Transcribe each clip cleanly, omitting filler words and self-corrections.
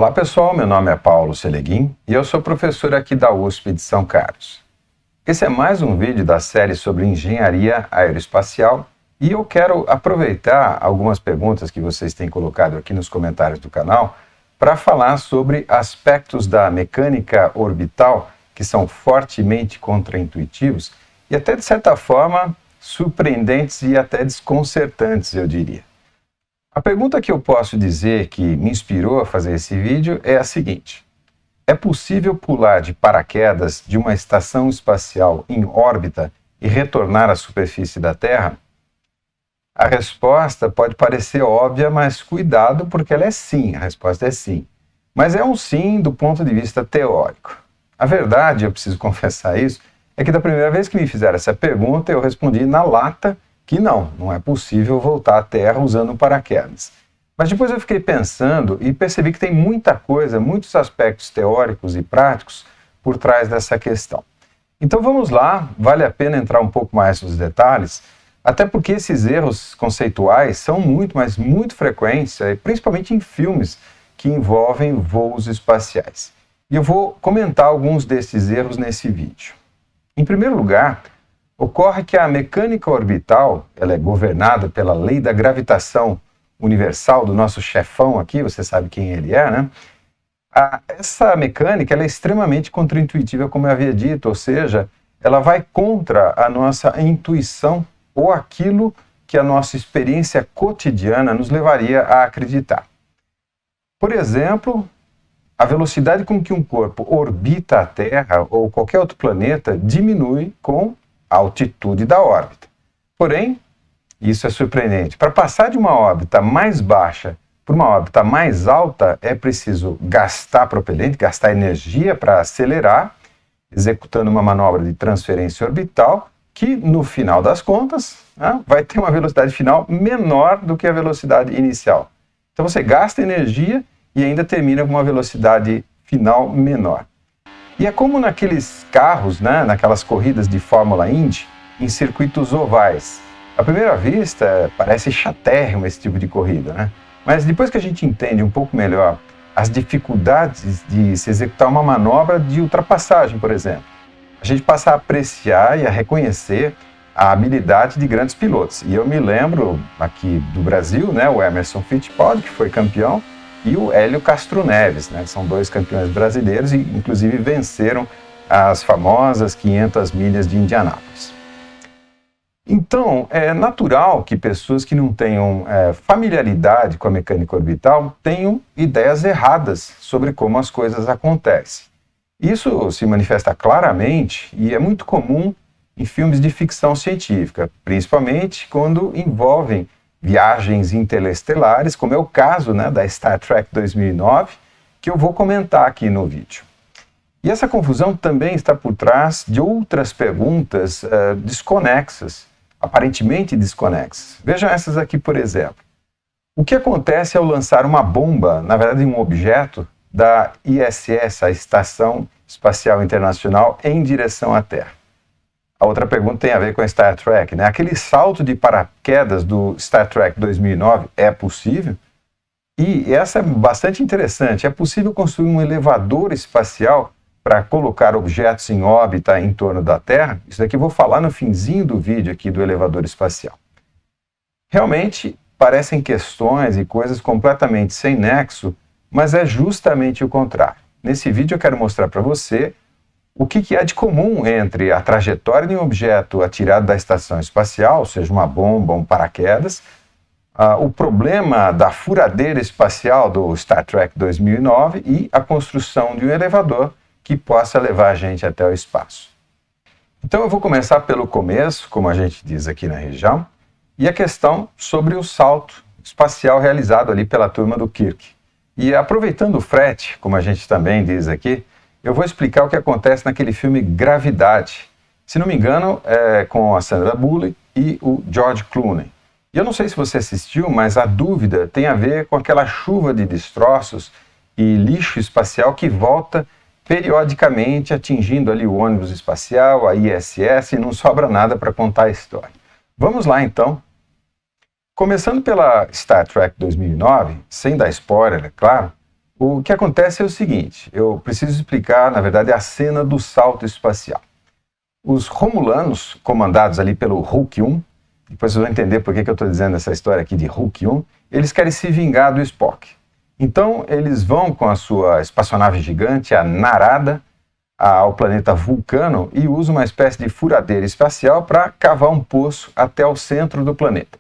Olá pessoal, meu nome é Paulo Seleguin e eu sou professor aqui da USP de São Carlos. Esse é mais um vídeo da série sobre engenharia aeroespacial e eu quero aproveitar algumas perguntas que vocês têm colocado aqui nos comentários do canal para falar sobre aspectos da mecânica orbital que são fortemente contraintuitivos e até de certa forma surpreendentes e até desconcertantes, eu diria. A pergunta que eu posso dizer que me inspirou a fazer esse vídeo é a seguinte: é possível pular de paraquedas de uma estação espacial em órbita e retornar à superfície da Terra? A resposta pode parecer óbvia, mas cuidado, porque ela é sim, a resposta é sim. Mas é um sim do ponto de vista teórico. A verdade, eu preciso confessar isso, é que da primeira vez que me fizeram essa pergunta, eu respondi na lata que não é possível voltar à Terra usando um paraquedas. Mas depois eu fiquei pensando e percebi que tem muita coisa, muitos aspectos teóricos e práticos por trás dessa questão. Então vamos lá, vale a pena entrar um pouco mais nos detalhes, até porque esses erros conceituais são muito, mas muito frequentes, principalmente em filmes que envolvem voos espaciais. E eu vou comentar alguns desses erros nesse vídeo. Em primeiro lugar, ocorre que a mecânica orbital, ela é governada pela lei da gravitação universal do nosso chefão aqui, você sabe quem ele é, né? Essa mecânica ela é extremamente contraintuitiva, como eu havia dito, ou seja, ela vai contra a nossa intuição ou aquilo que a nossa experiência cotidiana nos levaria a acreditar. Por exemplo, a velocidade com que um corpo orbita a Terra ou qualquer outro planeta diminui com a altitude da órbita. Porém, isso é surpreendente. Para passar de uma órbita mais baixa para uma órbita mais alta, é preciso gastar propelente, gastar energia para acelerar, executando uma manobra de transferência orbital, que no final das contas, vai ter uma velocidade final menor do que a velocidade inicial. Então você gasta energia e ainda termina com uma velocidade final menor. E é como naqueles carros, naquelas corridas de Fórmula Indy, em circuitos ovais. À primeira vista, parece chatérrimo esse tipo de corrida, Mas depois que a gente entende um pouco melhor as dificuldades de se executar uma manobra de ultrapassagem, por exemplo, a gente passa a apreciar e a reconhecer a habilidade de grandes pilotos. E eu me lembro aqui do Brasil, o Emerson Fittipaldi, que foi campeão, e o Hélio Castro Neves, são dois campeões brasileiros e inclusive venceram as famosas 500 milhas de Indianápolis. Então, é natural que pessoas que não tenham familiaridade com a mecânica orbital tenham ideias erradas sobre como as coisas acontecem. Isso se manifesta claramente e é muito comum em filmes de ficção científica, principalmente quando envolvem viagens interestelares, como é o caso da Star Trek 2009, que eu vou comentar aqui no vídeo. E essa confusão também está por trás de outras perguntas desconexas, aparentemente desconexas. Vejam essas aqui, por exemplo. O que acontece ao lançar uma bomba, na verdade um objeto, da ISS, a Estação Espacial Internacional, em direção à Terra? A outra pergunta tem a ver com a Star Trek, Aquele salto de paraquedas do Star Trek 2009 é possível? E essa é bastante interessante. É possível construir um elevador espacial para colocar objetos em órbita em torno da Terra? Isso daqui eu vou falar no finzinho do vídeo aqui do elevador espacial. Realmente parecem questões e coisas completamente sem nexo, mas é justamente o contrário. Nesse vídeo eu quero mostrar para você o que há de comum entre a trajetória de um objeto atirado da estação espacial, seja uma bomba ou um paraquedas, o problema da furadeira espacial do Star Trek 2009 e a construção de um elevador que possa levar a gente até o espaço. Então eu vou começar pelo começo, como a gente diz aqui na região, e a questão sobre o salto espacial realizado ali pela turma do Kirk. E aproveitando o frete, como a gente também diz aqui, eu vou explicar o que acontece naquele filme Gravidade. Se não me engano, é com a Sandra Bullock e o George Clooney. E eu não sei se você assistiu, mas a dúvida tem a ver com aquela chuva de destroços e lixo espacial que volta periodicamente atingindo ali o ônibus espacial, a ISS, e não sobra nada para contar a história. Vamos lá então. Começando pela Star Trek 2009, sem dar spoiler, é claro, O que acontece é o seguinte, eu preciso explicar, na verdade, a cena do salto espacial. Os Romulanos, comandados ali pelo Hulk 1, depois vocês vão entender por que eu estou dizendo essa história aqui de Hulk 1, eles querem se vingar do Spock. Então, eles vão com a sua espaçonave gigante, a Narada, ao planeta Vulcano e usam uma espécie de furadeira espacial para cavar um poço até o centro do planeta.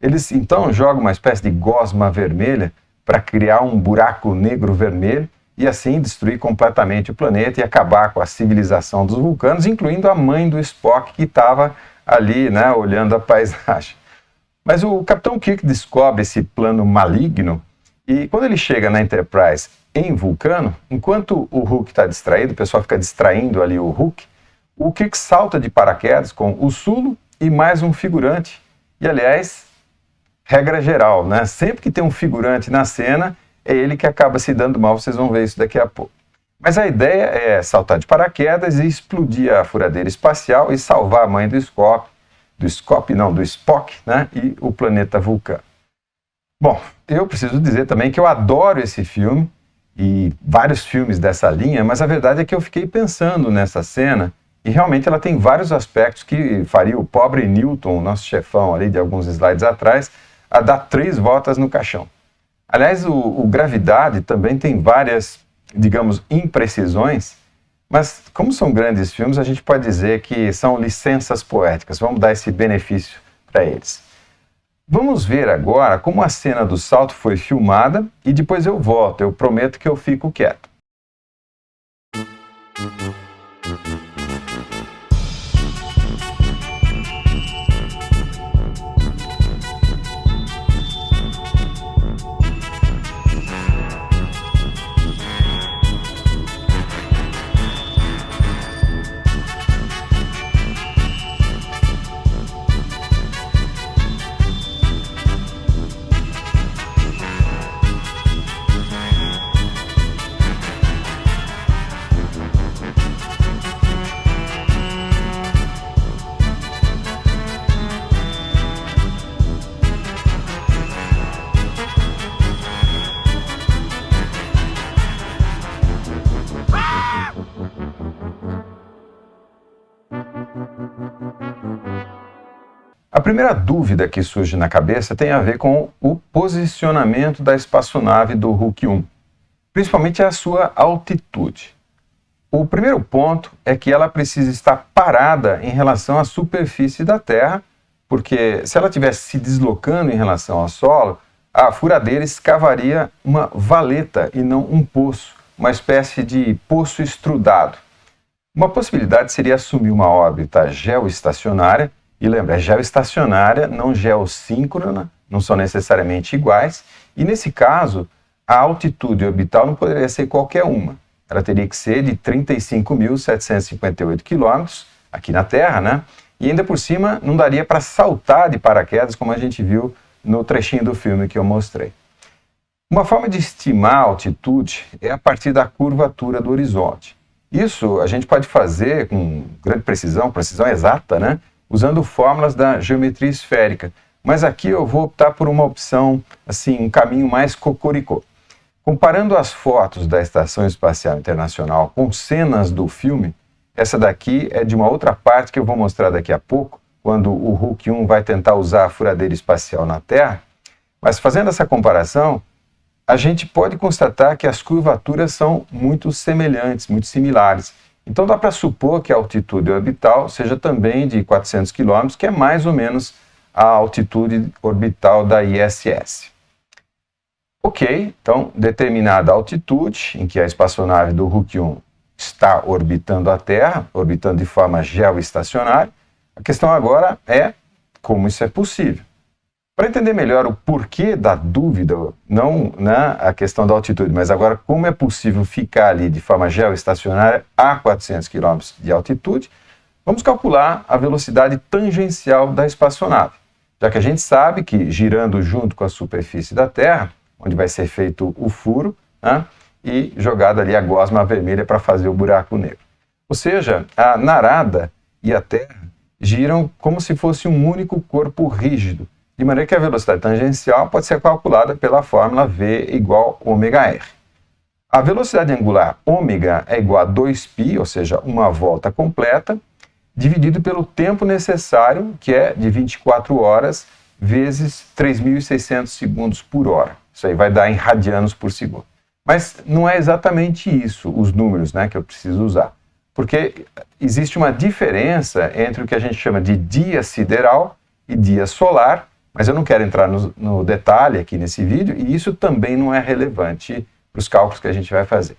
Eles, então, jogam uma espécie de gosma vermelha para criar um buraco negro vermelho e assim destruir completamente o planeta e acabar com a civilização dos vulcanos, incluindo a mãe do Spock que estava ali, né, olhando a paisagem. Mas o Capitão Kirk descobre esse plano maligno e quando ele chega na Enterprise em Vulcano, enquanto o Hulk está distraído, o pessoal fica distraindo ali o Hulk, o Kirk salta de paraquedas com o Sulu e mais um figurante. E aliás, regra geral, né? Sempre que tem um figurante na cena, é ele que acaba se dando mal, vocês vão ver isso daqui a pouco. Mas a ideia é saltar de paraquedas e explodir a furadeira espacial e salvar a mãe do Spock, né? E o planeta Vulcano. Bom, eu preciso dizer também que eu adoro esse filme e vários filmes dessa linha, mas a verdade é que eu fiquei pensando nessa cena e realmente ela tem vários aspectos que faria o pobre Newton, nosso chefão ali de alguns slides atrás, a dar 3 voltas no caixão. Aliás, o Gravidade também tem várias, digamos, imprecisões, mas como são grandes filmes, a gente pode dizer que são licenças poéticas. Vamos dar esse benefício para eles. Vamos ver agora como a cena do salto foi filmada e depois eu volto. Eu prometo que eu fico quieto. A primeira dúvida que surge na cabeça tem a ver com o posicionamento da espaçonave do Hulk 1, principalmente a sua altitude. O primeiro ponto é que ela precisa estar parada em relação à superfície da Terra, porque se ela estivesse se deslocando em relação ao solo, a furadeira escavaria uma valeta e não um poço, uma espécie de poço estrudado. Uma possibilidade seria assumir uma órbita geoestacionária, e lembra, é geoestacionária, não geossíncrona, não são necessariamente iguais, e nesse caso, a altitude orbital não poderia ser qualquer uma. Ela teria que ser de 35.758 km, aqui na Terra, né? E ainda por cima, não daria para saltar de paraquedas, como a gente viu no trechinho do filme que eu mostrei. Uma forma de estimar a altitude é a partir da curvatura do horizonte. Isso a gente pode fazer com grande precisão exata, né? Usando fórmulas da geometria esférica. Mas aqui eu vou optar por uma opção, assim, um caminho mais cocoricó. Comparando as fotos da Estação Espacial Internacional com cenas do filme, essa daqui é de uma outra parte que eu vou mostrar daqui a pouco, quando o Hulk 1 vai tentar usar a furadeira espacial na Terra. Mas fazendo essa comparação, a gente pode constatar que as curvaturas são muito semelhantes, muito similares. Então dá para supor que a altitude orbital seja também de 400 km, que é mais ou menos a altitude orbital da ISS. Ok, então determinada a altitude em que a espaçonave do Hulk 1 está orbitando a Terra, orbitando de forma geoestacionária, a questão agora é como isso é possível. Para entender melhor o porquê da dúvida, não a questão da altitude, mas agora como é possível ficar ali de forma geoestacionária a 400 km de altitude, vamos calcular a velocidade tangencial da espaçonave, já que a gente sabe que girando junto com a superfície da Terra, onde vai ser feito o furo, né, e jogada ali a gosma vermelha para fazer o buraco negro. Ou seja, a Narada e a Terra giram como se fosse um único corpo rígido, de maneira que a velocidade tangencial pode ser calculada pela fórmula V igual ômega R. A velocidade angular ômega é igual a 2π, ou seja, uma volta completa, dividido pelo tempo necessário, que é de 24 horas, vezes 3.600 segundos por hora. Isso aí vai dar em radianos por segundo. Mas não é exatamente isso, os números, né, que eu preciso usar. Porque existe uma diferença entre o que a gente chama de dia sideral e dia solar, mas eu não quero entrar no detalhe aqui nesse vídeo, e isso também não é relevante para os cálculos que a gente vai fazer.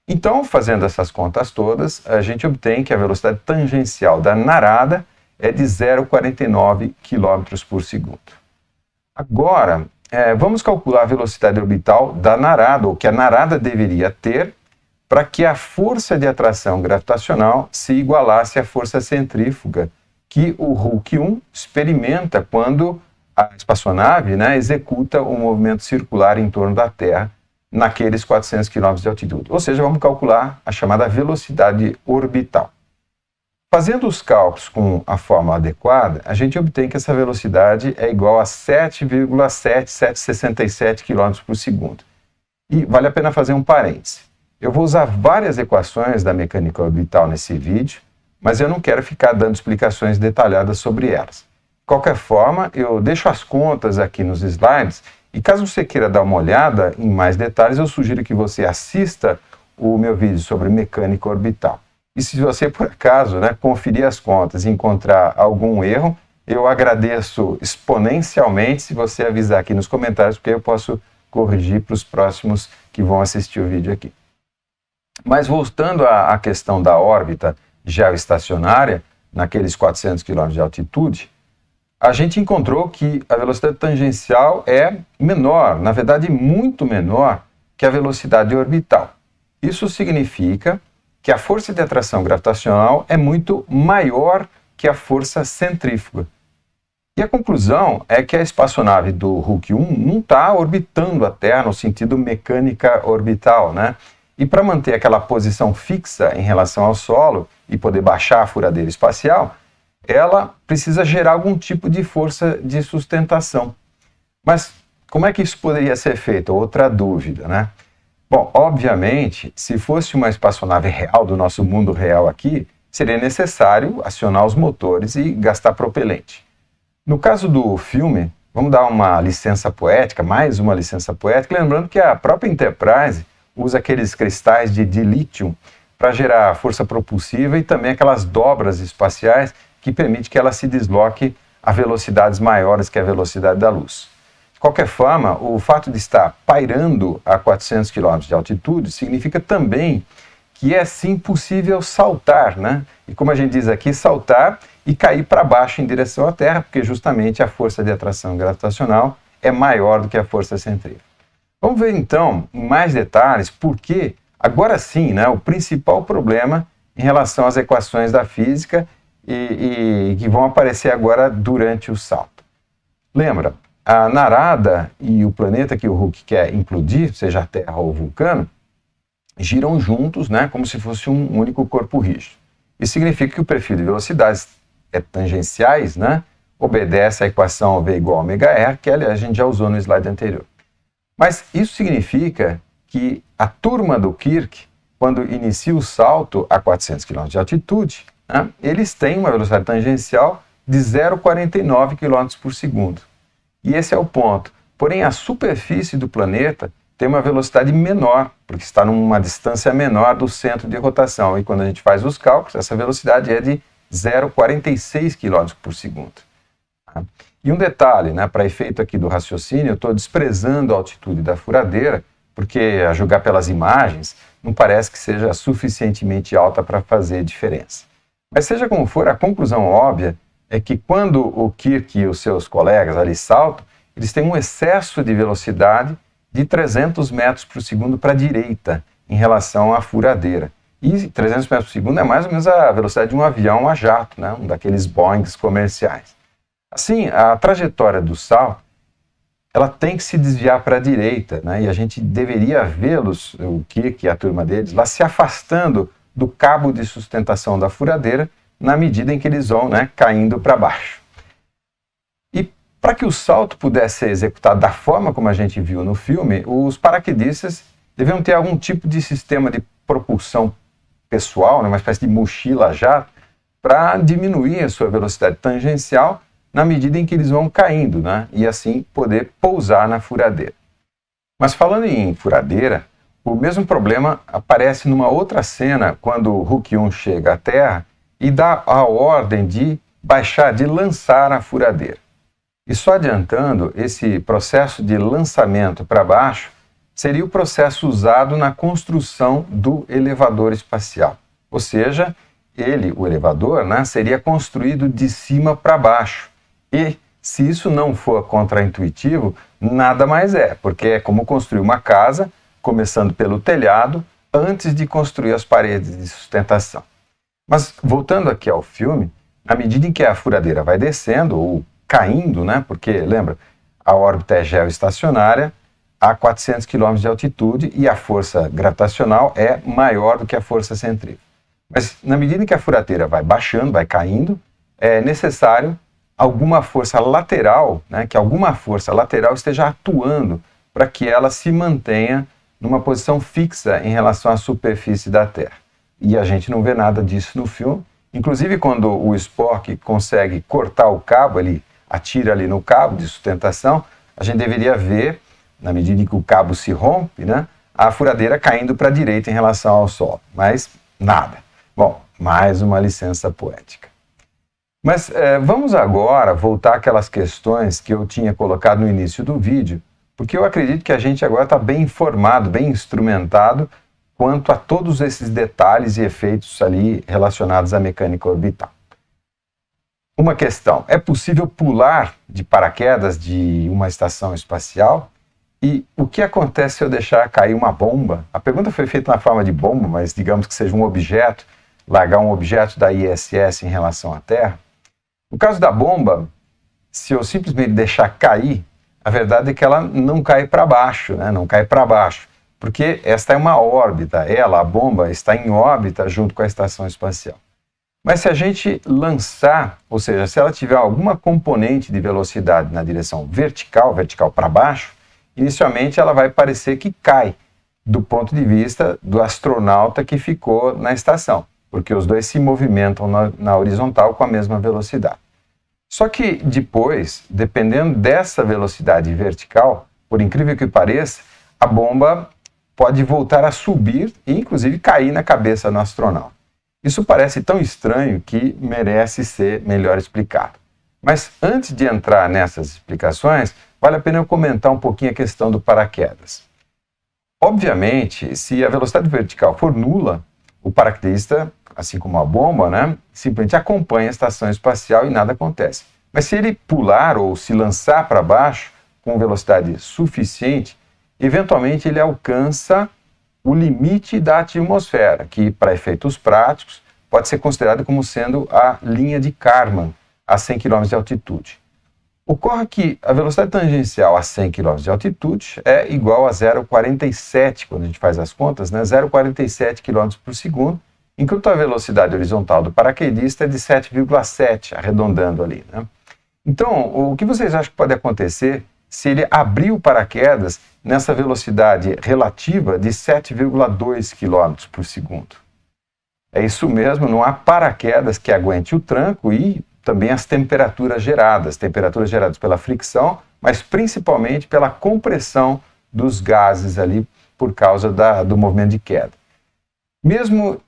Então, fazendo essas contas todas, a gente obtém que a velocidade tangencial da Narada é de 0,49 km por segundo. Agora, vamos calcular a velocidade orbital da Narada, ou que a Narada deveria ter, para que a força de atração gravitacional se igualasse à força centrífuga que o Hulk 1 experimenta quando a espaçonave, né, executa um movimento circular em torno da Terra naqueles 400 km de altitude. Ou seja, vamos calcular a chamada velocidade orbital. Fazendo os cálculos com a fórmula adequada, a gente obtém que essa velocidade é igual a 7,7767 km por segundo. E vale a pena fazer um parêntese. Eu vou usar várias equações da mecânica orbital nesse vídeo, mas eu não quero ficar dando explicações detalhadas sobre elas. De qualquer forma, eu deixo as contas aqui nos slides, e caso você queira dar uma olhada em mais detalhes, eu sugiro que você assista o meu vídeo sobre mecânica orbital. E se você, por acaso, conferir as contas e encontrar algum erro, eu agradeço exponencialmente se você avisar aqui nos comentários, porque eu posso corrigir para os próximos que vão assistir o vídeo aqui. Mas voltando à questão da órbita geoestacionária, naqueles 400 km de altitude, a gente encontrou que a velocidade tangencial é menor, na verdade muito menor que a velocidade orbital. Isso significa que a força de atração gravitacional é muito maior que a força centrífuga. E a conclusão é que a espaçonave do Hulk 1 não está orbitando a Terra no sentido mecânica orbital, né? E para manter aquela posição fixa em relação ao solo e poder baixar a furadeira espacial, ela precisa gerar algum tipo de força de sustentação. Mas como é que isso poderia ser feito? Outra dúvida, né? Bom, obviamente, se fosse uma espaçonave real do nosso mundo real aqui, seria necessário acionar os motores e gastar propelente. No caso do filme, vamos dar uma licença poética, mais uma licença poética, lembrando que a própria Enterprise usa aqueles cristais de dilítio para gerar força propulsiva e também aquelas dobras espaciais que permite que ela se desloque a velocidades maiores que a velocidade da luz. De qualquer forma, o fato de estar pairando a 400 km de altitude significa também que é sim possível saltar, né? E como a gente diz aqui, saltar e cair para baixo em direção à Terra, porque justamente a força de atração gravitacional é maior do que a força centrífuga. Vamos ver então, em mais detalhes, por que, agora sim, o principal problema em relação às equações da física e que vão aparecer agora durante o salto. Lembra, a Narada e o planeta que o Hulk quer implodir, seja a Terra ou o vulcano, giram juntos, como se fosse um único corpo rígido. Isso significa que o perfil de velocidades tangenciais obedece à equação V igual a ômega-r, que a gente já usou no slide anterior. Mas isso significa que a turma do Kirk, quando inicia o salto a 400 km de altitude, eles têm uma velocidade tangencial de 0,49 km por segundo. E esse é o ponto. Porém, a superfície do planeta tem uma velocidade menor, porque está numa distância menor do centro de rotação. E quando a gente faz os cálculos, essa velocidade é de 0,46 km por segundo. E um detalhe, para efeito aqui do raciocínio, eu estou desprezando a altitude da furadeira, porque, a julgar pelas imagens, não parece que seja suficientemente alta para fazer diferença. Mas seja como for, a conclusão óbvia é que quando o Kirk e os seus colegas ali saltam, eles têm um excesso de velocidade de 300 metros por segundo para a direita em relação à furadeira. E 300 metros por segundo é mais ou menos a velocidade de um avião a jato, um daqueles Boeings comerciais. Assim, a trajetória do salto, ela tem que se desviar para a direita, e a gente deveria vê-los, o Kirk e a turma deles, lá se afastando do cabo de sustentação da furadeira, na medida em que eles vão caindo para baixo. E para que o salto pudesse ser executado da forma como a gente viu no filme, os paraquedistas deviam ter algum tipo de sistema de propulsão pessoal, né, uma espécie de mochila jato, para diminuir a sua velocidade tangencial na medida em que eles vão caindo, né, e assim poder pousar na furadeira. Mas falando em furadeira, o mesmo problema aparece numa outra cena quando o Hulk-1 chega à Terra e dá a ordem de baixar, de lançar a furadeira. E só adiantando, esse processo de lançamento para baixo seria o processo usado na construção do elevador espacial. Ou seja, ele, o elevador, né, seria construído de cima para baixo. E se isso não for contraintuitivo, nada mais é, porque é como construir uma casa, começando pelo telhado, antes de construir as paredes de sustentação. Mas voltando aqui ao filme, à medida em que a furadeira vai descendo, ou caindo, né, porque, lembra, a órbita é geoestacionária, a 400 km de altitude e a força gravitacional é maior do que a força centrífuga. Mas na medida em que a furadeira vai baixando, vai caindo, é necessário alguma força lateral, né, que alguma força lateral esteja atuando para que ela se mantenha numa posição fixa em relação à superfície da Terra. E a gente não vê nada disso no filme. Inclusive, quando o Spock consegue cortar o cabo, ele atira ali no cabo de sustentação, a gente deveria ver, na medida em que o cabo se rompe, né, a furadeira caindo para a direita em relação ao Sol. Mas nada. Bom, mais uma licença poética. Mas vamos agora voltar àquelas questões que eu tinha colocado no início do vídeo, porque eu acredito que a gente agora está bem informado, bem instrumentado quanto a todos esses detalhes e efeitos ali relacionados à mecânica orbital. Uma questão, é possível pular de paraquedas de uma estação espacial? E o que acontece se eu deixar cair uma bomba? A pergunta foi feita na forma de bomba, mas digamos que seja um objeto, largar um objeto da ISS em relação à Terra. No caso da bomba, se eu simplesmente deixar cair, a verdade é que ela não cai para baixo, né? Não cai para baixo, porque esta é uma órbita, a bomba, está em órbita junto com a estação espacial. Mas se a gente lançar, ou seja, se ela tiver alguma componente de velocidade na direção vertical para baixo, inicialmente ela vai parecer que cai, do ponto de vista do astronauta que ficou na estação, porque os dois se movimentam na horizontal com a mesma velocidade. Só que depois, dependendo dessa velocidade vertical, por incrível que pareça, a bomba pode voltar a subir e inclusive cair na cabeça do astronauta. Isso parece tão estranho que merece ser melhor explicado. Mas antes de entrar nessas explicações, vale a pena eu comentar um pouquinho a questão do paraquedas. Obviamente, se a velocidade vertical for nula, o paraquedista, assim como a bomba, né, simplesmente acompanha a estação espacial e nada acontece. Mas se ele pular ou se lançar para baixo com velocidade suficiente, eventualmente ele alcança o limite da atmosfera, que para efeitos práticos pode ser considerado como sendo a linha de Kármán, a 100 km de altitude. Ocorre que a velocidade tangencial a 100 km de altitude é igual a 0,47, quando a gente faz as contas, né? 0,47 km por segundo, enquanto a velocidade horizontal do paraquedista é de 7,7, arredondando ali, né? Então, o que vocês acham que pode acontecer se ele abrir o paraquedas nessa velocidade relativa de 7,2 km por segundo? É isso mesmo, não há paraquedas que aguente o tranco e também as temperaturas geradas pela fricção, mas principalmente pela compressão dos gases ali por causa do movimento de queda. Mesmo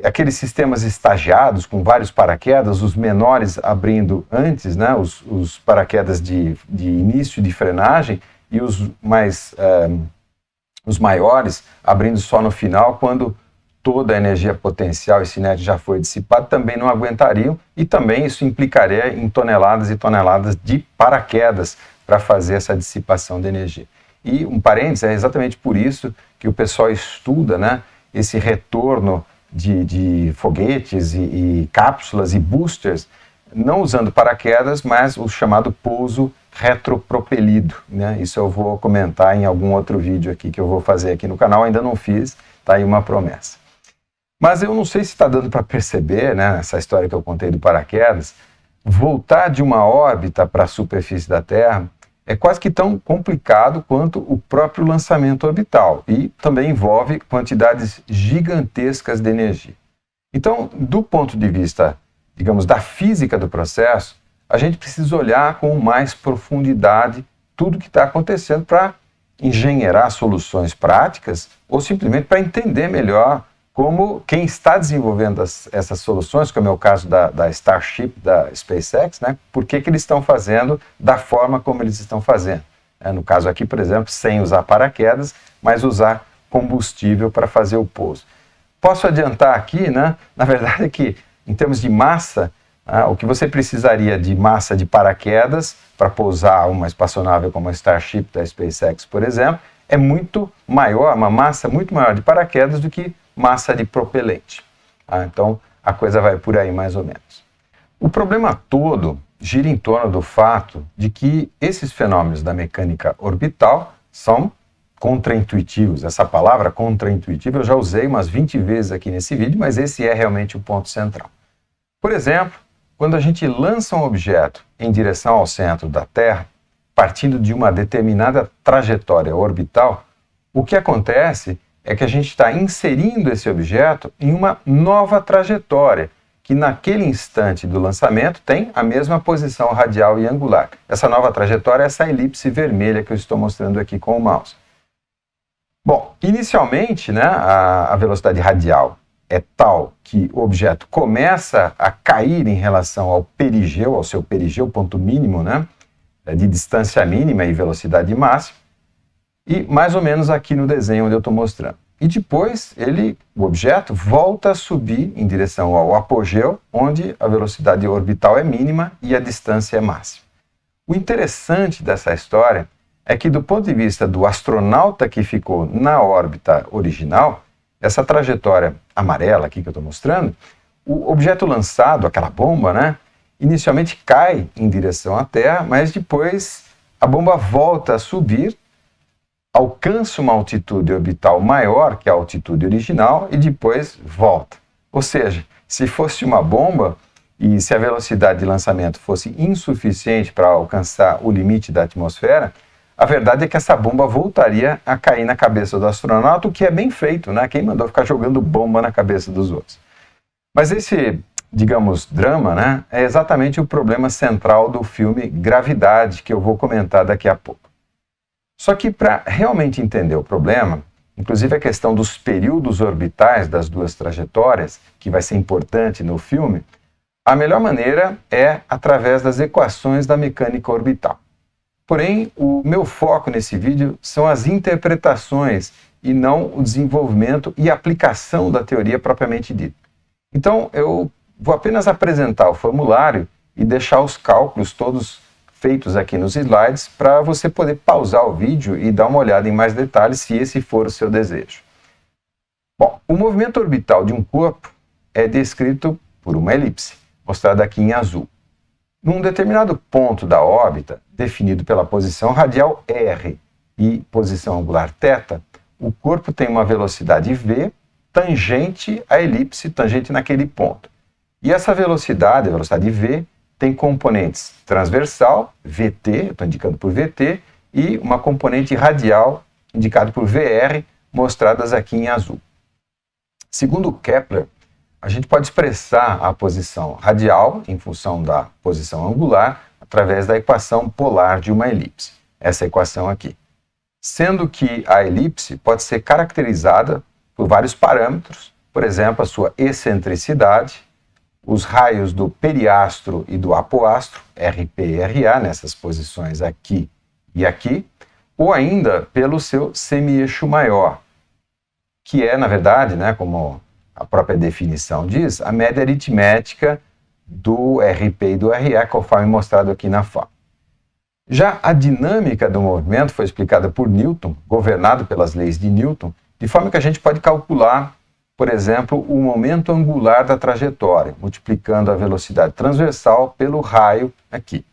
aqueles sistemas estagiados com vários paraquedas, os menores abrindo antes, né, os paraquedas de início de frenagem e os maiores abrindo só no final, quando toda a energia potencial e cinética já foi dissipada, também não aguentariam, e também isso implicaria em toneladas e toneladas de paraquedas para fazer essa dissipação de energia. E um parênteses, é exatamente por isso que o pessoal estuda, né, esse retorno de foguetes e cápsulas e boosters, não usando paraquedas, mas o chamado pouso retropropelido, né? Isso eu vou comentar em algum outro vídeo aqui que eu vou fazer aqui no canal, ainda não fiz, tá aí uma promessa. Mas eu não sei se está dando para perceber, né, essa história que eu contei do paraquedas, voltar de uma órbita para a superfície da Terra é quase que tão complicado quanto o próprio lançamento orbital e também envolve quantidades gigantescas de energia. Então, do ponto de vista, digamos, da física do processo, a gente precisa olhar com mais profundidade tudo o que está acontecendo para engenheirar soluções práticas ou simplesmente para entender melhor como quem está desenvolvendo essas soluções, como é o caso da Starship, da SpaceX, né, por que eles estão fazendo da forma como eles estão fazendo. No caso aqui, por exemplo, sem usar paraquedas, mas usar combustível para fazer o pouso. Posso adiantar aqui, né, na verdade, é que em termos de massa, o que você precisaria de massa de paraquedas para pousar uma espaçonave como a Starship da SpaceX, por exemplo, é muito maior, uma massa muito maior de paraquedas do que massa de propelente. Então, a coisa vai por aí mais ou menos. O problema todo gira em torno do fato de que esses fenômenos da mecânica orbital são contraintuitivos. Essa palavra contraintuitiva eu já usei umas 20 vezes aqui nesse vídeo, mas esse é realmente o ponto central. Por exemplo, quando a gente lança um objeto em direção ao centro da Terra, partindo de uma determinada trajetória orbital, o que acontece é que a gente está inserindo esse objeto em uma nova trajetória, que naquele instante do lançamento tem a mesma posição radial e angular. Essa nova trajetória é essa elipse vermelha que eu estou mostrando aqui com o mouse. Bom, inicialmente, né, a velocidade radial é tal que o objeto começa a cair em relação ao perigeu, ao seu perigeu, ponto mínimo, né, de distância mínima e velocidade máxima, e mais ou menos aqui no desenho onde eu estou mostrando. E depois o objeto volta a subir em direção ao apogeu, onde a velocidade orbital é mínima e a distância é máxima. O interessante dessa história é que, do ponto de vista do astronauta que ficou na órbita original, essa trajetória amarela aqui que eu estou mostrando, o objeto lançado, aquela bomba, né, inicialmente cai em direção à Terra, mas depois a bomba volta a subir, alcança uma altitude orbital maior que a altitude original e depois volta. Ou seja, se fosse uma bomba e se a velocidade de lançamento fosse insuficiente para alcançar o limite da atmosfera, a verdade é que essa bomba voltaria a cair na cabeça do astronauta, o que é bem feito, né? Quem mandou ficar jogando bomba na cabeça dos outros? Mas esse, digamos, drama, né, é exatamente o problema central do filme Gravidade, que eu vou comentar daqui a pouco. Só que para realmente entender o problema, inclusive a questão dos períodos orbitais das duas trajetórias, que vai ser importante no filme, a melhor maneira é através das equações da mecânica orbital. Porém, o meu foco nesse vídeo são as interpretações e não o desenvolvimento e aplicação da teoria propriamente dita. Então, eu vou apenas apresentar o formulário e deixar os cálculos todos feitos aqui nos slides para você poder pausar o vídeo e dar uma olhada em mais detalhes, se esse for o seu desejo. Bom, o movimento orbital de um corpo é descrito por uma elipse, mostrada aqui em azul. Num determinado ponto da órbita, definido pela posição radial r e posição angular θ, o corpo tem uma velocidade v tangente à elipse, tangente naquele ponto. E essa velocidade, a velocidade v, tem componentes transversal, vt, estou indicando por vt, e uma componente radial, indicado por vr, mostradas aqui em azul. Segundo Kepler, a gente pode expressar a posição radial em função da posição angular através da equação polar de uma elipse, essa equação aqui. Sendo que a elipse pode ser caracterizada por vários parâmetros, por exemplo, a sua excentricidade, os raios do periastro e do apoastro, RP e RA, nessas posições aqui e aqui, ou ainda pelo seu semi-eixo maior, que é, na verdade, né, como a própria definição diz, a média aritmética do RP e do RA, conforme mostrado aqui na fala. Já a dinâmica do movimento foi explicada por Newton, governado pelas leis de Newton, de forma que a gente pode calcular, por exemplo, o momento angular da trajetória, multiplicando a velocidade transversal pelo raio aqui.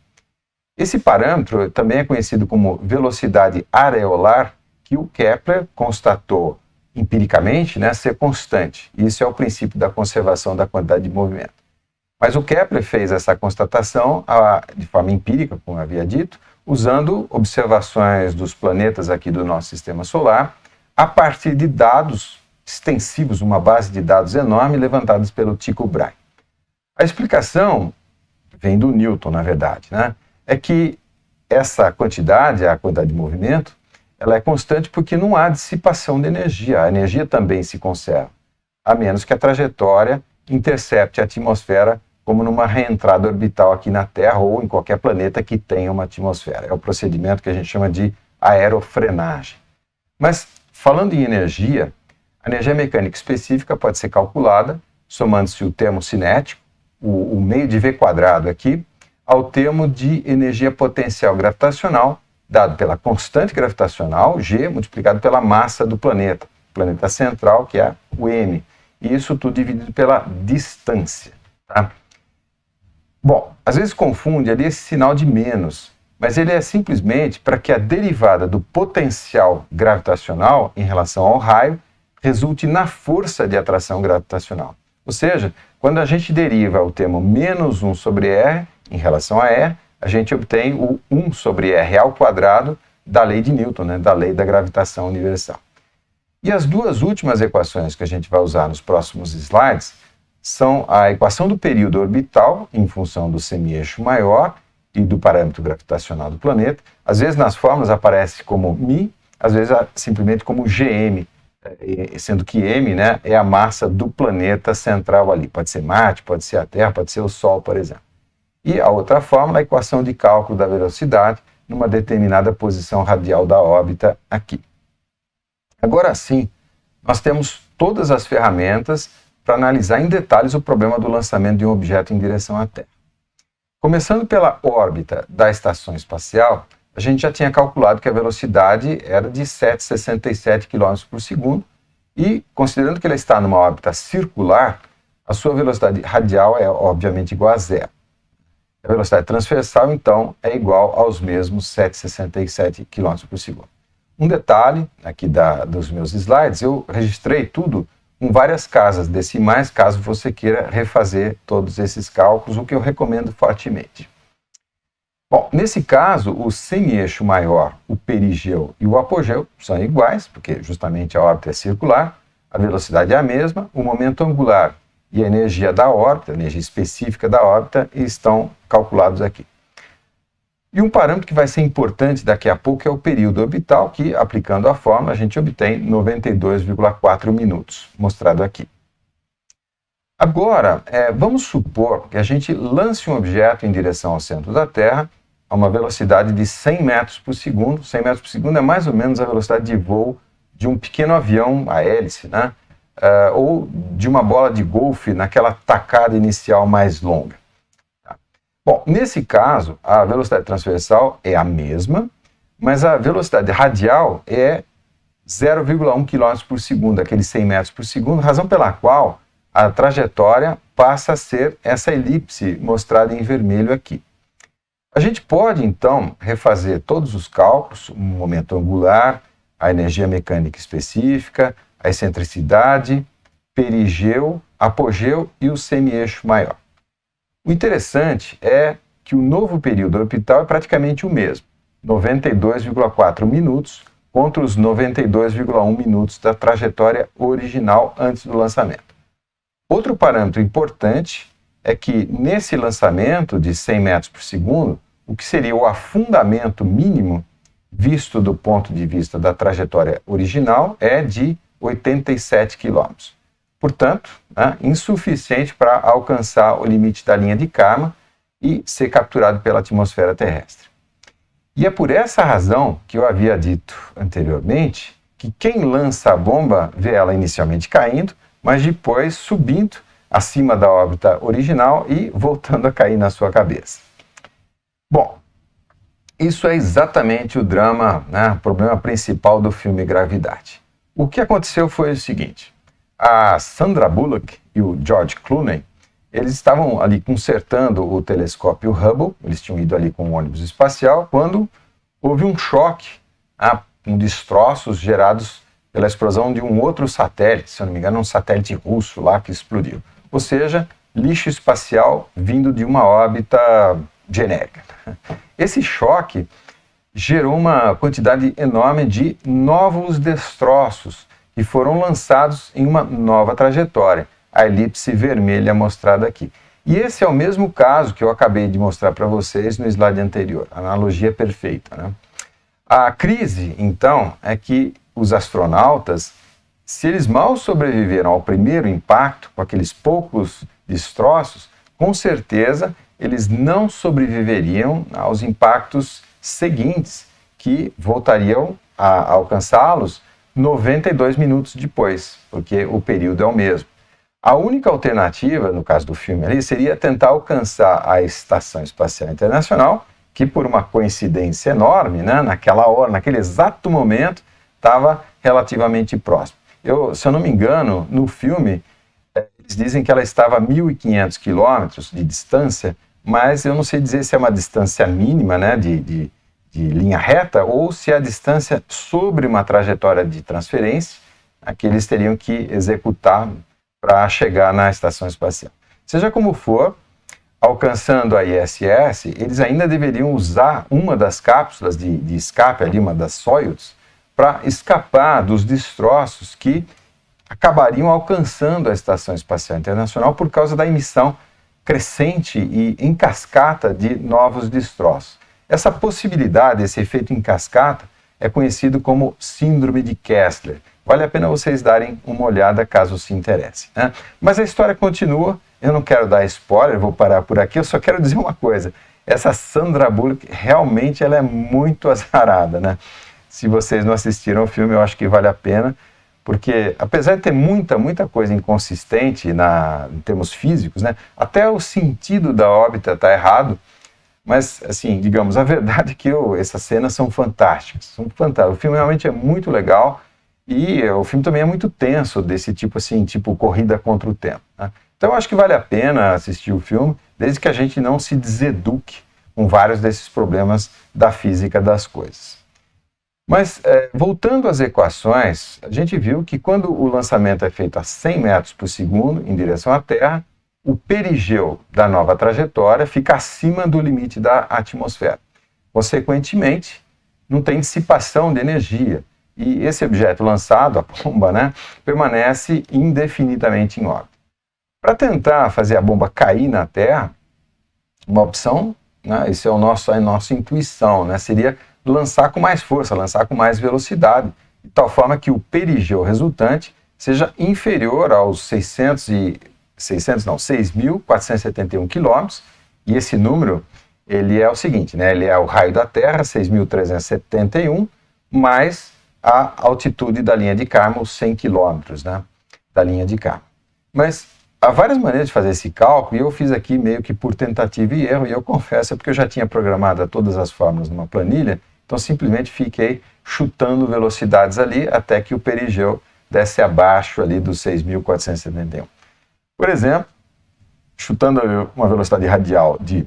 Esse parâmetro também é conhecido como velocidade areolar, que o Kepler constatou empiricamente, né, ser constante. Isso é o princípio da conservação da quantidade de movimento. Mas o Kepler fez essa constatação de forma empírica, como eu havia dito, usando observações dos planetas aqui do nosso sistema solar, a partir de dados extensivos, uma base de dados enorme levantados pelo Tycho Brahe. A explicação vem do Newton, na verdade, né? É que essa quantidade, a quantidade de movimento, ela é constante porque não há dissipação de energia. A energia também se conserva, a menos que a trajetória intercepte a atmosfera, como numa reentrada orbital aqui na Terra ou em qualquer planeta que tenha uma atmosfera. É o procedimento que a gente chama de aerofrenagem. Mas, falando em energia, a energia mecânica específica pode ser calculada somando-se o termo cinético, o meio de V² aqui, ao termo de energia potencial gravitacional, dado pela constante gravitacional, G, multiplicado pela massa do planeta central, que é o M. E isso tudo dividido pela distância. Tá? Bom, às vezes confunde ali esse sinal de menos, mas ele é simplesmente para que a derivada do potencial gravitacional em relação ao raio resulte na força de atração gravitacional. Ou seja, quando a gente deriva o termo menos 1 sobre R em relação a R, a gente obtém o 1 sobre R ao quadrado da lei de Newton, né, da lei da gravitação universal. E as duas últimas equações que a gente vai usar nos próximos slides são a equação do período orbital, em função do semieixo maior e do parâmetro gravitacional do planeta. Às vezes nas fórmulas aparece como μ, às vezes simplesmente como Gm, sendo que m, né, é a massa do planeta central ali. Pode ser Marte, pode ser a Terra, pode ser o Sol, por exemplo. E a outra fórmula é a equação de cálculo da velocidade numa determinada posição radial da órbita aqui. Agora sim, nós temos todas as ferramentas para analisar em detalhes o problema do lançamento de um objeto em direção à Terra. Começando pela órbita da estação espacial, a gente já tinha calculado que a velocidade era de 7,67 km por segundo e, considerando que ela está numa órbita circular, a sua velocidade radial é obviamente igual a zero. A velocidade transversal, então, é igual aos mesmos 7,67 km por segundo. Um detalhe aqui dos meus slides, eu registrei tudo com várias casas decimais, caso você queira refazer todos esses cálculos, o que eu recomendo fortemente. Bom, nesse caso, o semieixo maior, o perigeu e o apogeu são iguais, porque justamente a órbita é circular, a velocidade é a mesma, o momento angular e a energia da órbita, a energia específica da órbita, estão calculados aqui. E um parâmetro que vai ser importante daqui a pouco é o período orbital, que, aplicando a fórmula, a gente obtém 92,4 minutos, mostrado aqui. Agora, vamos supor que a gente lance um objeto em direção ao centro da Terra a uma velocidade de 100 metros por segundo. 100 metros por segundo é mais ou menos a velocidade de voo de um pequeno avião a hélice, né? Ou de uma bola de golfe naquela tacada inicial mais longa. Tá? Bom, nesse caso, a velocidade transversal é a mesma, mas a velocidade radial é 0,1 km por segundo, aqueles 100 metros por segundo, razão pela qual a trajetória passa a ser essa elipse mostrada em vermelho aqui. A gente pode, então, refazer todos os cálculos, o momento angular, a energia mecânica específica, a excentricidade, perigeu, apogeu e o semieixo maior. O interessante é que o novo período orbital é praticamente o mesmo, 92,4 minutos contra os 92,1 minutos da trajetória original antes do lançamento. Outro parâmetro importante é que nesse lançamento de 100 metros por segundo, o que seria o afundamento mínimo visto do ponto de vista da trajetória original é de 87 km. Portanto, insuficiente para alcançar o limite da linha de Kármán e ser capturado pela atmosfera terrestre. E é por essa razão que eu havia dito anteriormente que quem lança a bomba vê ela inicialmente caindo, mas depois subindo acima da órbita original e voltando a cair na sua cabeça. Bom, isso é exatamente o drama, o problema principal do filme Gravidade. O que aconteceu foi o seguinte: a Sandra Bullock e o George Clooney, eles estavam ali consertando o telescópio Hubble, eles tinham ido ali com um ônibus espacial, quando houve um choque, com destroços gerados pela explosão de um outro satélite, se eu não me engano, um satélite russo lá que explodiu. Ou seja, lixo espacial vindo de uma órbita genérica. Esse choque gerou uma quantidade enorme de novos destroços que foram lançados em uma nova trajetória, a elipse vermelha mostrada aqui. E esse é o mesmo caso que eu acabei de mostrar para vocês no slide anterior, a analogia perfeita, né? A crise, então, é que os astronautas, se eles mal sobreviveram ao primeiro impacto, com aqueles poucos destroços, com certeza eles não sobreviveriam aos impactos seguintes, que voltariam a alcançá-los 92 minutos depois, porque o período é o mesmo. A única alternativa, no caso do filme ali, seria tentar alcançar a Estação Espacial Internacional, que por uma coincidência enorme, né, naquela hora, naquele exato momento, estava relativamente próximo. Se eu não me engano, no filme, eles dizem que ela estava a 1.500 quilômetros de distância, mas eu não sei dizer se é uma distância mínima, né, de linha reta, ou se é a distância sobre uma trajetória de transferência, que eles teriam que executar para chegar na estação espacial. Seja como for, alcançando a ISS, eles ainda deveriam usar uma das cápsulas de escape, ali, uma das Soyuz, para escapar dos destroços que acabariam alcançando a Estação Espacial Internacional por causa da emissão crescente e em cascata de novos destroços. Essa possibilidade, esse efeito em cascata, é conhecido como Síndrome de Kessler. Vale a pena vocês darem uma olhada caso se interessem, né? Mas a história continua, eu não quero dar spoiler, vou parar por aqui, eu só quero dizer uma coisa. Essa Sandra Bullock, realmente ela é muito azarada, né? Se vocês não assistiram o filme, eu acho que vale a pena, porque apesar de ter muita coisa inconsistente em termos físicos, né? Até o sentido da órbita está errado, mas, assim, digamos, a verdade é que essas cenas são fantásticas, O filme realmente é muito legal e o filme também é muito tenso, desse tipo, assim, tipo corrida contra o tempo, né? Então, eu acho que vale a pena assistir o filme, desde que a gente não se deseduque com vários desses problemas da física das coisas. Mas, voltando às equações, a gente viu que quando o lançamento é feito a 100 metros por segundo em direção à Terra, o perigeu da nova trajetória fica acima do limite da atmosfera. Consequentemente, não tem dissipação de energia. E esse objeto lançado, a bomba, né, permanece indefinidamente em órbita. Para tentar fazer a bomba cair na Terra, uma opção, né, isso é a nossa intuição, né, seria lançar com mais força, lançar com mais velocidade, de tal forma que o perigeu resultante seja inferior aos 6.471 quilômetros, e esse número ele é o seguinte, né, ele é o raio da Terra, 6.371, mais a altitude da linha de Kármán, os 100 quilômetros, né, da linha de Kármán. Mas há várias maneiras de fazer esse cálculo, e eu fiz aqui meio que por tentativa e erro, e eu confesso, porque eu já tinha programado todas as fórmulas numa planilha, então simplesmente fiquei chutando velocidades ali, até que o perigeu desce abaixo ali dos 6.471. Por exemplo, chutando uma velocidade radial de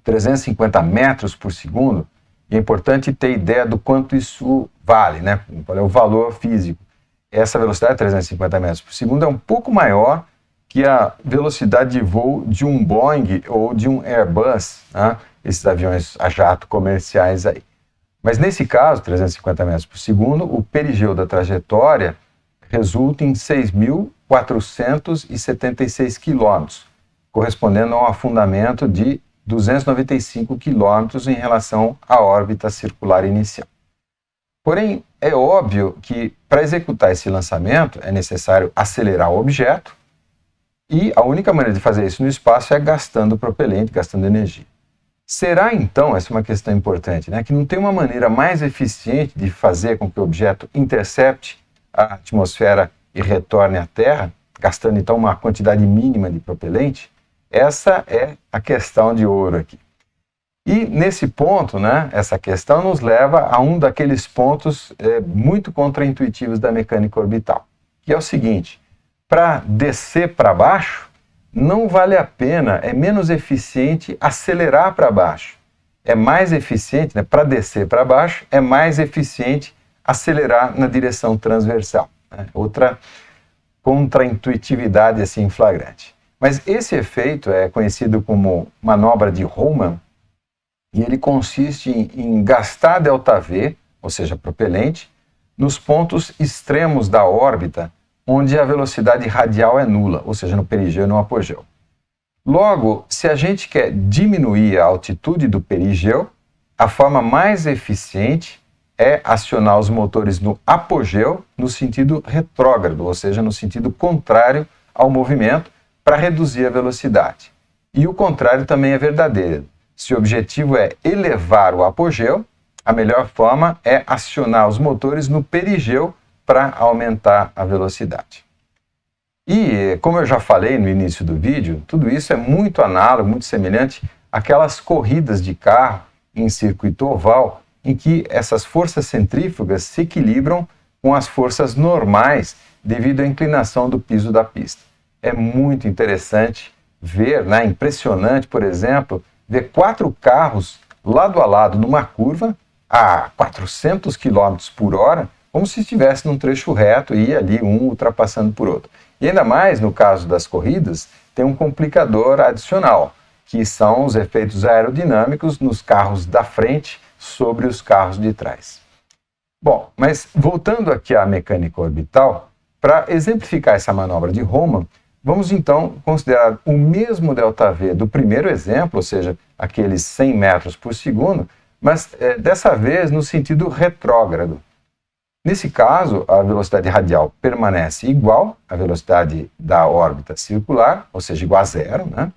350 metros por segundo, é importante ter ideia do quanto isso vale, né? Qual é o valor físico. Essa velocidade, 350 metros por segundo, é um pouco maior que a velocidade de voo de um Boeing ou de um Airbus, né? Esses aviões a jato comerciais aí. Mas nesse caso, 350 metros por segundo, o perigeu da trajetória resulta em 6.476 quilômetros, correspondendo a um afundamento de 295 quilômetros em relação à órbita circular inicial. Porém, é óbvio que para executar esse lançamento é necessário acelerar o objeto, e a única maneira de fazer isso no espaço é gastando propelente, gastando energia. Será então, essa é uma questão importante, né, que não tem uma maneira mais eficiente de fazer com que o objeto intercepte a atmosfera e retorne à Terra, gastando então uma quantidade mínima de propelente? Essa é a questão de ouro aqui. E nesse ponto, né, essa questão nos leva a um daqueles pontos muito contraintuitivos da mecânica orbital, que é o seguinte: para descer para baixo, não vale a pena, é menos eficiente acelerar para baixo. É mais eficiente, né, para descer para baixo, é mais eficiente acelerar na direção transversal, né? Outra contraintuitividade assim flagrante. Mas esse efeito é conhecido como manobra de Hohmann, e ele consiste em gastar ΔV, ou seja, propelente, nos pontos extremos da órbita, onde a velocidade radial é nula, ou seja, no perigeu e no apogeu. Logo, se a gente quer diminuir a altitude do perigeu, a forma mais eficiente é acionar os motores no apogeu no sentido retrógrado, ou seja, no sentido contrário ao movimento, para reduzir a velocidade. E o contrário também é verdadeiro. Se o objetivo é elevar o apogeu, a melhor forma é acionar os motores no perigeu para aumentar a velocidade. E, como eu já falei no início do vídeo, tudo isso é muito análogo, muito semelhante àquelas corridas de carro em circuito oval, em que essas forças centrífugas se equilibram com as forças normais devido à inclinação do piso da pista. É muito interessante ver, né, impressionante, por exemplo, ver 4 carros lado a lado numa curva a 400 km por hora, como se estivesse num trecho reto e ali um ultrapassando por outro. E ainda mais, no caso das corridas, tem um complicador adicional, que são os efeitos aerodinâmicos nos carros da frente sobre os carros de trás. Bom, mas voltando aqui à mecânica orbital, para exemplificar essa manobra de Hohmann, vamos então considerar o mesmo ΔV do primeiro exemplo, ou seja, aqueles 100 metros por segundo, mas dessa vez no sentido retrógrado. Nesse caso, a velocidade radial permanece igual à velocidade da órbita circular, ou seja, igual a zero, né?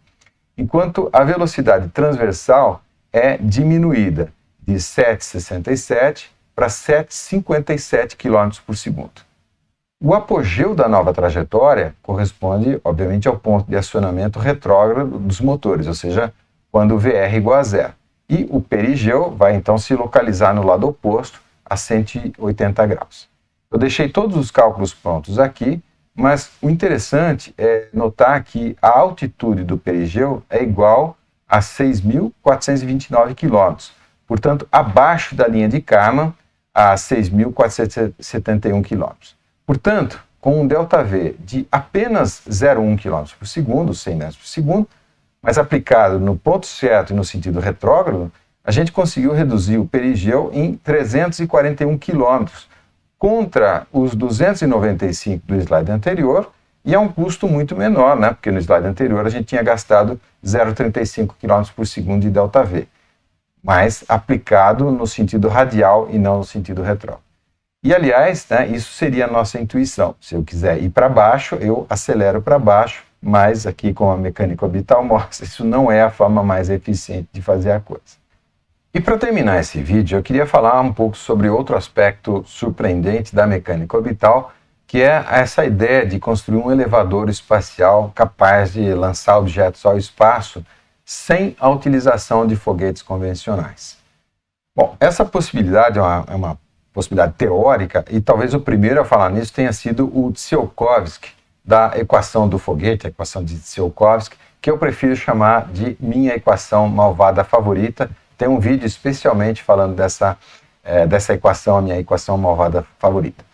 Enquanto a velocidade transversal é diminuída de 7,67 para 7,57 km por segundo. O apogeu da nova trajetória corresponde, obviamente, ao ponto de acionamento retrógrado dos motores, ou seja, quando o VR é igual a zero. E o perigeu vai então se localizar no lado oposto, a 180 graus. Eu deixei todos os cálculos prontos aqui, mas o interessante é notar que a altitude do perigeu é igual a 6.429 km, portanto, abaixo da linha de Kármán, a 6.471 km. Portanto, com um ΔV de apenas 0,1 km por segundo, 100 metros por segundo, mas aplicado no ponto certo e no sentido retrógrado, a gente conseguiu reduzir o perigeu em 341 km, contra os 295 do slide anterior, e é um custo muito menor, né? Porque no slide anterior a gente tinha gastado 0,35 km por segundo de ΔV, mas aplicado no sentido radial e não no sentido retrógrado. E, aliás, né, isso seria a nossa intuição. Se eu quiser ir para baixo, eu acelero para baixo, mas aqui com a mecânica orbital mostra, isso não é a forma mais eficiente de fazer a coisa. E para terminar esse vídeo, eu queria falar um pouco sobre outro aspecto surpreendente da mecânica orbital, que é essa ideia de construir um elevador espacial capaz de lançar objetos ao espaço sem a utilização de foguetes convencionais. Bom, essa possibilidade é uma possibilidade teórica, e talvez o primeiro a falar nisso tenha sido o Tsiolkovsky, da equação do foguete, a equação de Tsiolkovsky, que eu prefiro chamar de minha equação malvada favorita. Tem um vídeo especialmente falando dessa equação, a minha equação malvada favorita.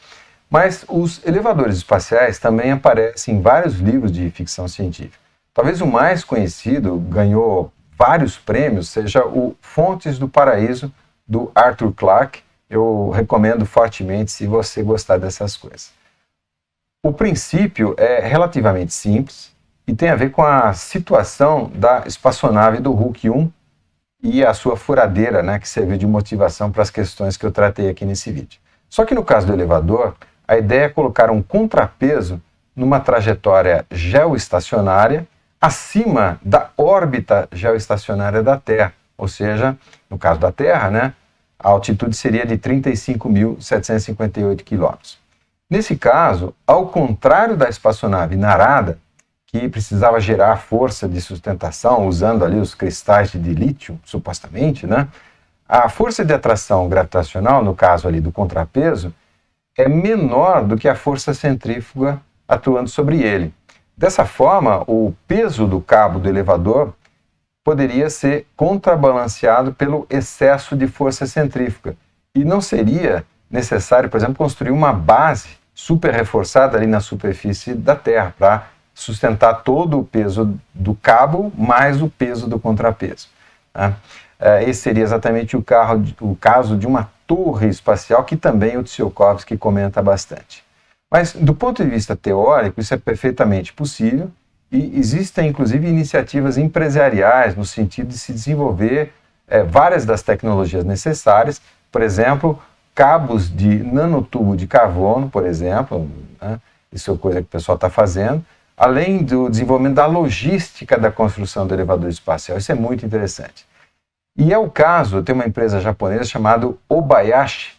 Mas os elevadores espaciais também aparecem em vários livros de ficção científica. Talvez o mais conhecido, ganhou vários prêmios, seja o Fontes do Paraíso, do Arthur Clarke. Eu recomendo fortemente se você gostar dessas coisas. O princípio é relativamente simples e tem a ver com a situação da espaçonave do Hulk 1 e a sua furadeira, né, que serviu de motivação para as questões que eu tratei aqui nesse vídeo. Só que no caso do elevador, a ideia é colocar um contrapeso numa trajetória geoestacionária acima da órbita geoestacionária da Terra, ou seja, no caso da Terra, né, a altitude seria de 35.758 km. Nesse caso, ao contrário da espaçonave Narada, que precisava gerar força de sustentação usando ali os cristais de lítio, supostamente, né, a força de atração gravitacional, no caso ali do contrapeso, é menor do que a força centrífuga atuando sobre ele. Dessa forma, o peso do cabo do elevador poderia ser contrabalanceado pelo excesso de força centrífuga e não seria necessário, por exemplo, construir uma base super reforçada ali na superfície da Terra para sustentar todo o peso do cabo mais o peso do contrapeso, né? esse seria exatamente o caso de uma torre espacial, que também o Tsiolkovsky comenta bastante. Mas, do ponto de vista teórico, isso é perfeitamente possível e existem, inclusive, iniciativas empresariais no sentido de se desenvolver várias das tecnologias necessárias, por exemplo, cabos de nanotubo de carbono, por exemplo, né? Isso é coisa que o pessoal está fazendo, além do desenvolvimento da logística da construção do elevador espacial. Isso é muito interessante. E é o caso, tem uma empresa japonesa chamada Obayashi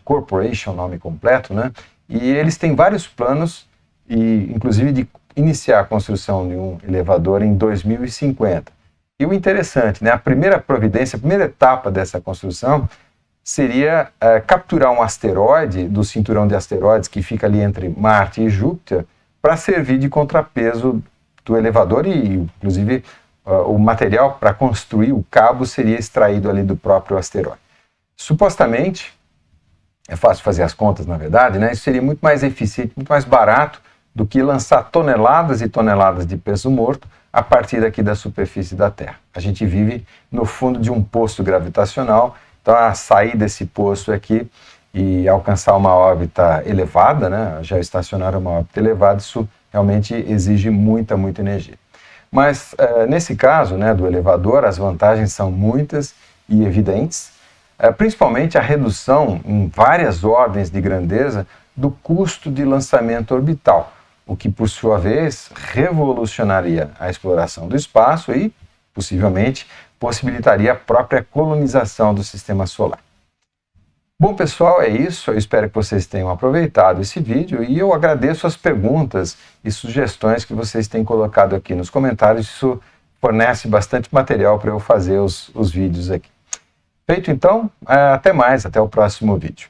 Corporation, nome completo, né? E eles têm vários planos, inclusive de iniciar a construção de um elevador em 2050. E o interessante, né? A primeira providência, a primeira etapa dessa construção seria capturar um asteroide do cinturão de asteroides que fica ali entre Marte e Júpiter para servir de contrapeso do elevador e, inclusive, o material para construir o cabo seria extraído ali do próprio asteroide. Supostamente, é fácil fazer as contas, na verdade, né? Isso seria muito mais eficiente, muito mais barato do que lançar toneladas e toneladas de peso morto a partir aqui da superfície da Terra. A gente vive no fundo de um poço gravitacional, então a sair desse poço aqui e alcançar uma órbita elevada, né? Geoestacionar uma órbita elevada, isso realmente exige muita energia. Mas nesse caso, né, do elevador, as vantagens são muitas e evidentes, principalmente a redução em várias ordens de grandeza do custo de lançamento orbital, o que, por sua vez, revolucionaria a exploração do espaço e, possivelmente, possibilitaria a própria colonização do sistema solar. Bom, pessoal, é isso. Eu espero que vocês tenham aproveitado esse vídeo e eu agradeço as perguntas e sugestões que vocês têm colocado aqui nos comentários. Isso fornece bastante material para eu fazer os vídeos aqui. Feito então, até mais, até o próximo vídeo.